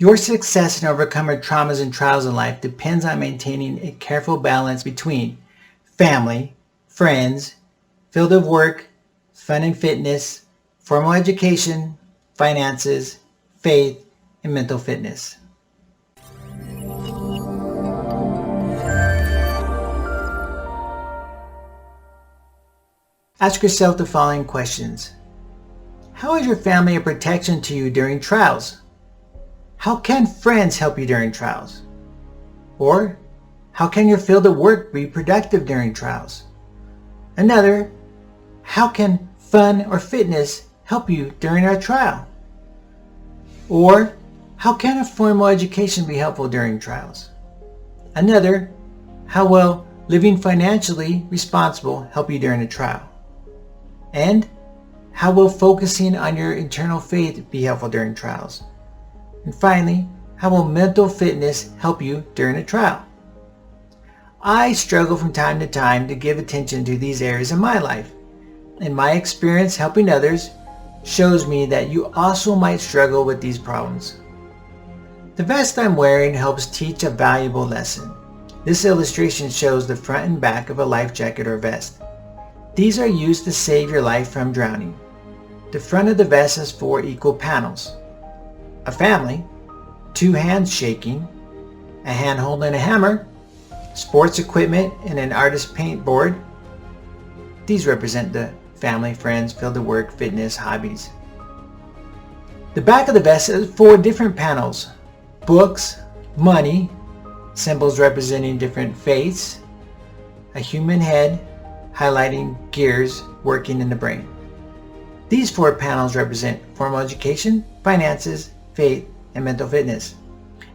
Your success in overcoming traumas and trials in life depends on maintaining a careful balance between family, friends, field of work, fun and fitness, formal education, finances, faith, and mental fitness. Ask yourself the following questions. How is your family a protection to you during trials? How can friends help you during trials? Or, how can your field of work be productive during trials? Another, how can fun or fitness help you during a trial? Or, how can a formal education be helpful during trials? Another, how will living financially responsible help you during a trial? And how will focusing on your internal faith be helpful during trials? And finally, how will mental fitness help you during a trial? I struggle from time to time to give attention to these areas in my life. And my experience helping others shows me that you also might struggle with these problems. The vest I'm wearing helps teach a valuable lesson. This illustration shows the front and back of a life jacket or vest. These are used to save your life from drowning. The front of the vest has 4 equal panels. A family, 2 hands shaking, a hand holding a hammer, sports equipment, and an artist's paint board. These represent the family, friends, field of work, fitness, hobbies. The back of the vest has 4 different panels. Books, money, symbols representing different faiths, a human head, highlighting gears working in the brain. These 4 panels represent formal education, finances, faith, and mental fitness.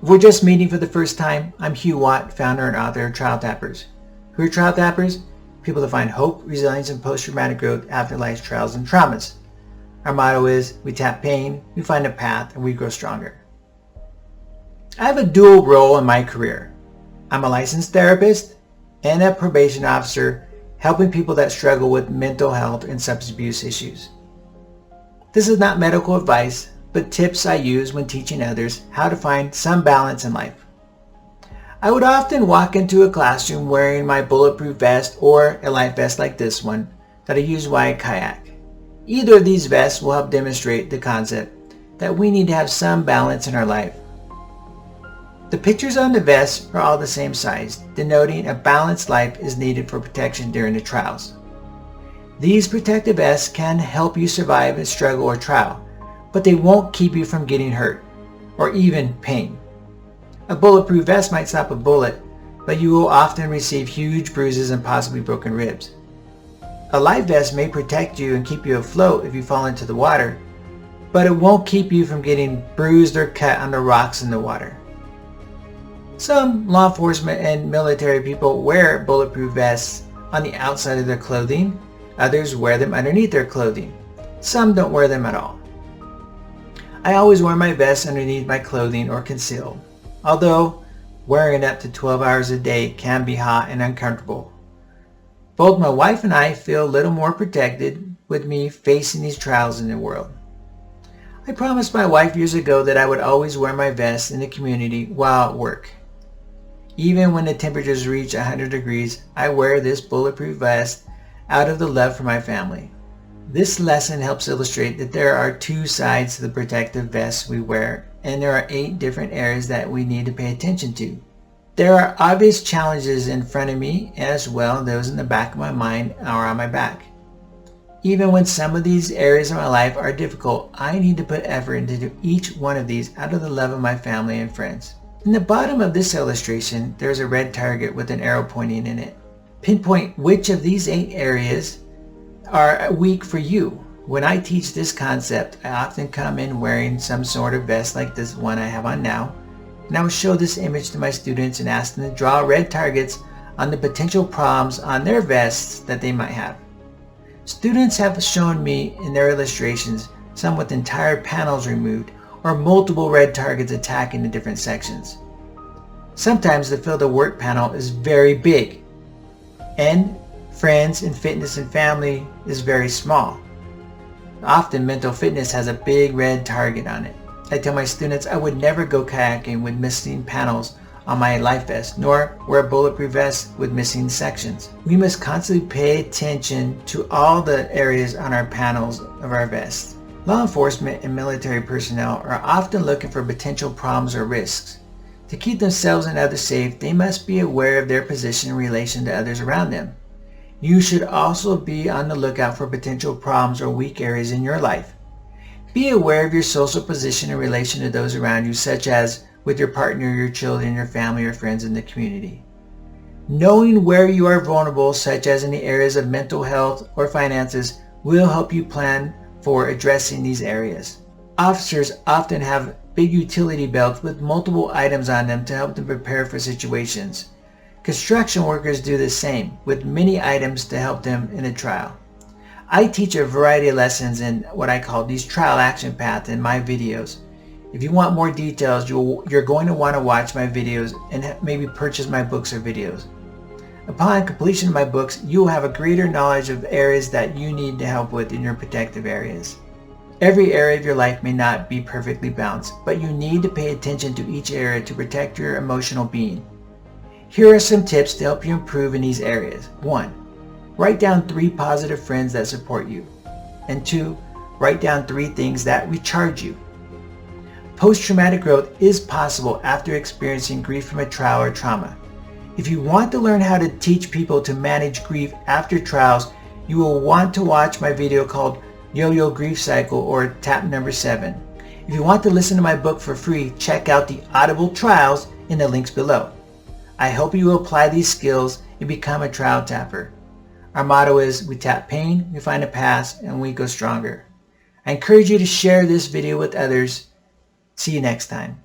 If we're just meeting for the first time, I'm Hugh, founder and author of Trial Tappers. Who are Trial Tappers? People that find hope, resilience, and post-traumatic growth after life's trials and traumas. Our motto is, we tap pain, we find a path, and we grow stronger. I have a dual role in my career. I'm a licensed therapist and a probation officer helping people that struggle with mental health and substance abuse issues. This is not medical advice, but tips I use when teaching others how to find some balance in life. I would often walk into a classroom wearing my bulletproof vest or a life vest like this one that I use while I kayak. Either of these vests will help demonstrate the concept that we need to have some balance in our life. The pictures on the vests are all the same size, denoting a balanced life is needed for protection during the trials. These protective vests can help you survive a struggle or trial, but they won't keep you from getting hurt or even pain. A bulletproof vest might stop a bullet, but you will often receive huge bruises and possibly broken ribs. A life vest may protect you and keep you afloat if you fall into the water, but it won't keep you from getting bruised or cut on the rocks in the water. Some law enforcement and military people wear bulletproof vests on the outside of their clothing. Others wear them underneath their clothing. Some don't wear them at all. I always wear my vest underneath my clothing or concealed, although wearing it up to 12 hours a day can be hot and uncomfortable. Both my wife and I feel a little more protected with me facing these trials in the world. I promised my wife years ago that I would always wear my vest in the community while at work. Even when the temperatures reach 100 degrees, I wear this bulletproof vest out of the love for my family. This lesson helps illustrate that there are 2 sides to the protective vests we wear, and there are 8 different areas that we need to pay attention to. There are obvious challenges in front of me as well as those in the back of my mind or on my back. Even when some of these areas of my life are difficult, I need to put effort into each one of these out of the love of my family and friends. In the bottom of this illustration, there's a red target with an arrow pointing in it. Pinpoint which of these 8 areas are weak for you. When I teach this concept, I often come in wearing some sort of vest like this one I have on now, and I will show this image to my students and ask them to draw red targets on the potential problems on their vests that they might have. Students have shown me in their illustrations some with entire panels removed or multiple red targets attacking the different sections. Sometimes the field of work panel is very big, and friends and fitness and family is very small. Often mental fitness has a big red target on it. I tell my students I would never go kayaking with missing panels on my life vest, nor wear a bulletproof vest with missing sections. We must constantly pay attention to all the areas on our panels of our vests. Law enforcement and military personnel are often looking for potential problems or risks. To keep themselves and others safe, they must be aware of their position in relation to others around them. You should also be on the lookout for potential problems or weak areas in your life. Be aware of your social position in relation to those around you, such as with your partner, your children, your family, or friends in the community. Knowing where you are vulnerable, such as in the areas of mental health or finances, will help you plan for addressing these areas. Officers often have big utility belts with multiple items on them to help them prepare for situations. Construction workers do the same, with many items to help them in a trial. I teach a variety of lessons in what I call these trial action paths in my videos. If you want more details, you're going to want to watch my videos and maybe purchase my books or videos. Upon completion of my books, you will have a greater knowledge of areas that you need to help with in your protective areas. Every area of your life may not be perfectly balanced, but you need to pay attention to each area to protect your emotional being. Here are some tips to help you improve in these areas. 1. Write down 3 positive friends that support you. And 2. Write down 3 things that recharge you. Post-traumatic growth is possible after experiencing grief from a trial or trauma. If you want to learn how to teach people to manage grief after trials, you will want to watch my video called Yo-Yo Grief Cycle or Tap Number 7. If you want to listen to my book for free, check out the Audible trials in the links below. I hope you will apply these skills and become a trial tapper. Our motto is, we tap pain, we find a path, and we go stronger. I encourage you to share this video with others. See you next time.